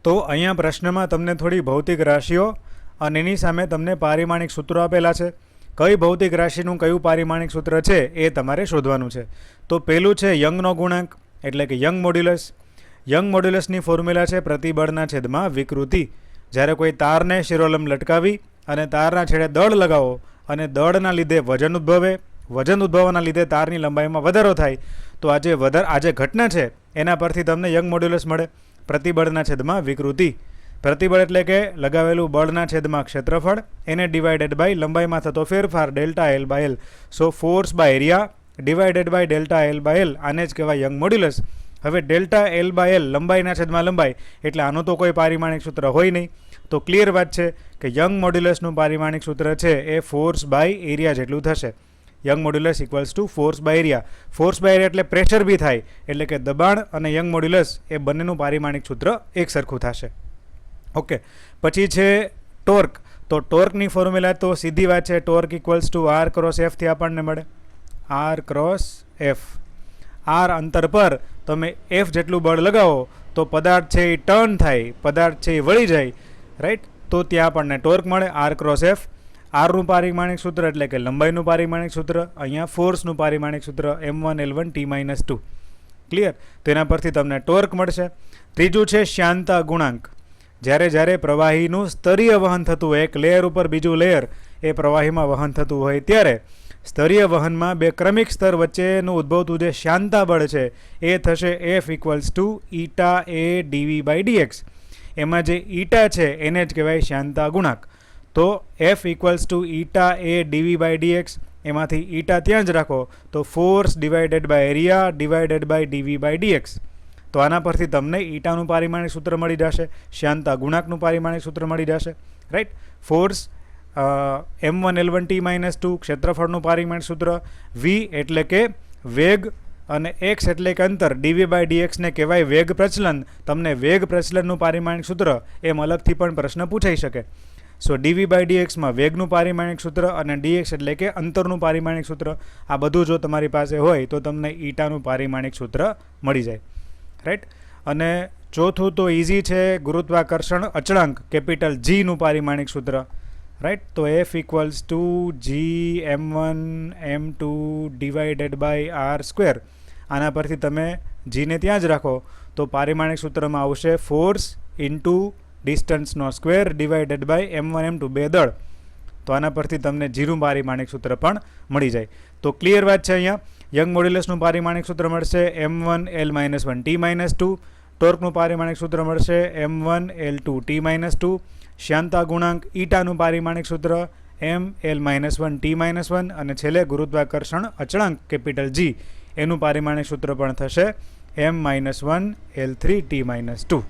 તો અહીંયા પ્રશ્નમાં તમને થોડી ભૌતિક રાશિઓ અને એની સામે તમને પારિમાણિક સૂત્રો આપેલા છે. કઈ ભૌતિક રાશિનું કયું પારિમાણિક સૂત્ર છે એ તમારે શોધવાનું છે. તો પહેલું છે યંગનો ગુણાંક એટલે કે યંગ મોડ્યુલસ. યંગ મોડ્યુલસની ફોર્મ્યુલા છે પ્રતિબળના છેદમાં વિકૃતિ. જ્યારે કોઈ તારને શિરોલંબ લટકાવી અને તારના છેડે દળ લગાવો અને દળના લીધે વજન ઉદ્ભવે, વજન ઉદ્ભવવાના લીધે તારની લંબાઈમાં વધારો થાય, તો આ જે ઘટના છે એના પરથી તમને યંગ મોડ્યુલસ મળે પ્રતિબળના છેદમાં વિકૃતિ. પ્રતિબળ એટલે કે લગાવેલું બળના છેદમાં ક્ષેત્રફળ, એને ડિવાઇડેડ બાય લંબાઈમાં થતો ફેરફાર delta L by L. So force by area divided by delta L by L, આને જ કહેવાય યંગ મોડ્યુલસ. હવે ડેલ્ટા એલ બાય એલ લંબાઈના છેદમાં લંબાઈ એટલે આનું તો કોઈ પારિમાણિક સૂત્ર હોય નહીં. તો ક્લિયર વાત છે કે યંગ મોડ્યુલસનું પારિમાણિક સૂત્ર છે એ ફોર્સ બાય એરિયા જેટલું થશે. Young modulus equals to force by area. Force by area એટલે પ્રેશર બી થાય, એટલે કે દબાણ અને યંગ મોડ્યુલસ એ બંનેનું પારિમાણિક સૂત્ર એક સરખું થશે. ઓકે, પછી છે ટોર્ક. તો ટોર્કની ફોર્મ્યુલા તો સીધી વાત છે, torque equals to r cross એફથી આપણને મળે. R cross F. આર અંતર પર તમે એફ જેટલું બળ લગાવો તો પદાર્થ છે એ ટર્ન થાય, પદાર્થ છે એ વળી જાય, રાઈટ. તો ત્યાં આપણને ટોર્ક મળે આર ક્રોસ એફ. આરનું પારિમાણિક સૂત્ર એટલે કે લંબાઈનું પારિમાણિક સૂત્ર, અહીંયા ફોર્સનું પારિમાણિક સૂત્ર m1l1t-2. ક્લિયર? તો એના પરથી તમને ટોર્ક મળશે. ત્રીજું છે શ્યાનતા ગુણાંક. જ્યારે પ્રવાહીનું સ્તરીય વહન થતું હોય, એક લેયર ઉપર બીજું લેયર એ પ્રવાહીમાં વહન થતું હોય, ત્યારે સ્તરીય વહનમાં બે ક્રમિક સ્તર વચ્ચેનું ઉદ્ભવતું જે શ્યાનતા બળ છે એ થશે F equals to eta A d v by d x. એમાં જે ઈટા છે એને જ કહેવાય શ્યાનતા ગુણાંક. તો F equals to eta A d v by d x, એમાંથી ઈટા ત્યાં જ રાખો તો force divided by area divided by d v by d x. તો આના પરથી તમને ઈટાનું પારિમાણિક સૂત્ર મળી જશે, શ્યાનતા ગુણાંકનું પારિમાણિક સૂત્ર મળી જશે, રાઈટ. ફોર્સ m1l1t-2 ક્ષેત્રફળનું પારિમાણિક સૂત્ર, v એટલે કે વેગ અને x એટલે કે અંતર, dv બાય dxને કહેવાય વેગ પ્રચલન. તમને વેગ પ્રચલનનું પારિમાણિક સૂત્ર એમ અલગથી પણ પ્રશ્ન પૂછાઈ શકે. સો dv બાય dxમાં વેગનું પારિમાણિક સૂત્ર અને dx એટલે કે અંતરનું પારિમાણિક સૂત્ર, આ બધું જો તમારી પાસે હોય તો તમને ઈટાનું પારિમાણિક સૂત્ર મળી જાય, રાઈટ. અને ચોથું તો ઇઝી છે, ગુરુત્વાકર્ષણ અચળાંક કેપિટલ Gનું પારિમાણિક સૂત્ર, રાઈટ. તો F equals to G m1 m2 divided by r square. આના પરથી તમે જીને ત્યાં જ રાખો તો પારિમાણિક સૂત્રમાં આવશે ફોર્સ ઇન્ટુ ડિસ્ટન્સનો square divided by m1 m2 બે દળ. તો આના પરથી તમને જીનું પારિમાણિક સૂત્ર પણ મળી જાય. તો ક્લિયર વાત છે. અહીંયા યંગ મોડ્યુલસનું પારિમાણિક સૂત્ર મળશે m1l-1t-2. ટોર્કનું પારિમાણિક સૂત્ર મળશે m1l2t-2. શ્યાનતા ગુણાંક ઈટાનું પારિમાણિક સૂત્ર m1l-1t-1. અને છેલ્લે ગુરુત્વાકર્ષણ અચળાંક કેપિટલ G એનું પારિમાણિક સૂત્ર પણ થશે m-1l3t-2.